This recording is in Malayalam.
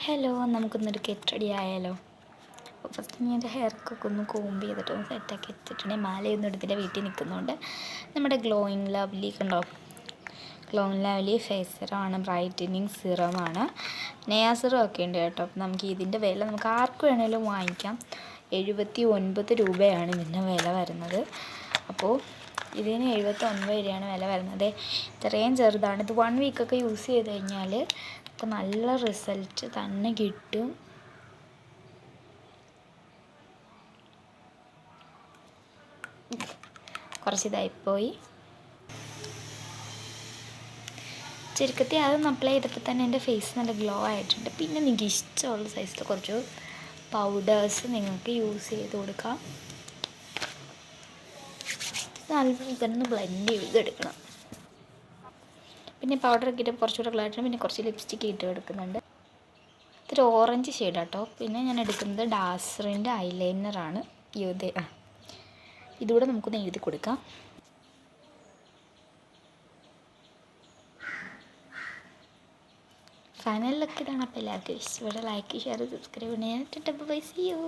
ഹലോ, നമുക്കൊന്നൊരു ഗെറ്റ് റെഡി ആയാലോ? അപ്പോൾ ഫസ്റ്റ് ഞാൻ എൻ്റെ ഹെയർക്കൊക്കെ ഒന്ന് കോംബ് ചെയ്തിട്ട് ഒന്ന് സെറ്റാക്കി വെച്ചിട്ടുണ്ടെങ്കിൽ മാലയൊന്നും എടുത്തില്ല, വീട്ടിൽ നിൽക്കുന്നതുകൊണ്ട്. നമ്മുടെ ഗ്ലോയിങ് ലവ്ലി കണ്ടോ, ഗ്ലോയിങ് ലവ്ലി ഫേസ് സിറമാണ്, ബ്രൈറ്റനിങ് സിറമാണ്, നെയാ സിറം ഒക്കെ ഉണ്ട് കേട്ടോ. അപ്പോൾ നമുക്ക് ഇതിൻ്റെ വില നമുക്ക് ആർക്ക് വേണമെങ്കിലും വാങ്ങിക്കാം. 79 രൂപയാണ് ഇതിൻ്റെ വില വരുന്നത്. അപ്പോൾ ഇതിന് 79 രൂപയാണ് വില വരുന്നത്. ഇത്രയും ചെറുതാണ്. ഇത് 1 വീക്കൊക്കെ യൂസ് ചെയ്ത് കഴിഞ്ഞാൽ നമുക്ക് നല്ല റിസൾട്ട് തന്നെ കിട്ടും. കുറച്ച് ഇതായിപ്പോയി. ചുരുക്കത്തിൽ അതൊന്ന് അപ്ലൈ ചെയ്തപ്പോൾ തന്നെ എൻ്റെ ഫേസ് നല്ല ഗ്ലോ ആയിട്ടുണ്ട്. പിന്നെ നിങ്ങൾക്ക് ഇഷ്ടമുള്ള സൈസിൽ കുറച്ച് പൗഡേഴ്സ് നിങ്ങൾക്ക് യൂസ് ചെയ്ത് കൊടുക്കാം. നല്ല ഇതൊന്ന് ബ്ലെൻഡ് ചെയ്തെടുക്കണം. പിന്നെ പൗഡർ ഒക്കെ ഇട്ട് കുറച്ചുകൂടെ ഗ്ലോ ആയിട്ടുണ്ട്. പിന്നെ കുറച്ച് ലിപ്സ്റ്റിക്ക് ഇട്ട് എടുക്കുന്നുണ്ട്. ഇതൊരു ഓറഞ്ച് ഷെയ്ഡ് കേട്ടോ. പിന്നെ ഞാൻ എടുക്കുന്നത് ഡാസറിൻ്റെ ഐലൈനറാണ്. ഇതുകൂടെ നമുക്കൊന്ന് എഴുതി കൊടുക്കാം. ഫൈനൽ ലുക്ക് ഇതാണ്. അപ്പോൾ എല്ലാവർക്കും ഇഷ്ടപ്പെട്ട ലൈക്ക്, ഷെയർ, സബ്സ്ക്രൈബ് ചെയ്യാൻ. Bye, see U.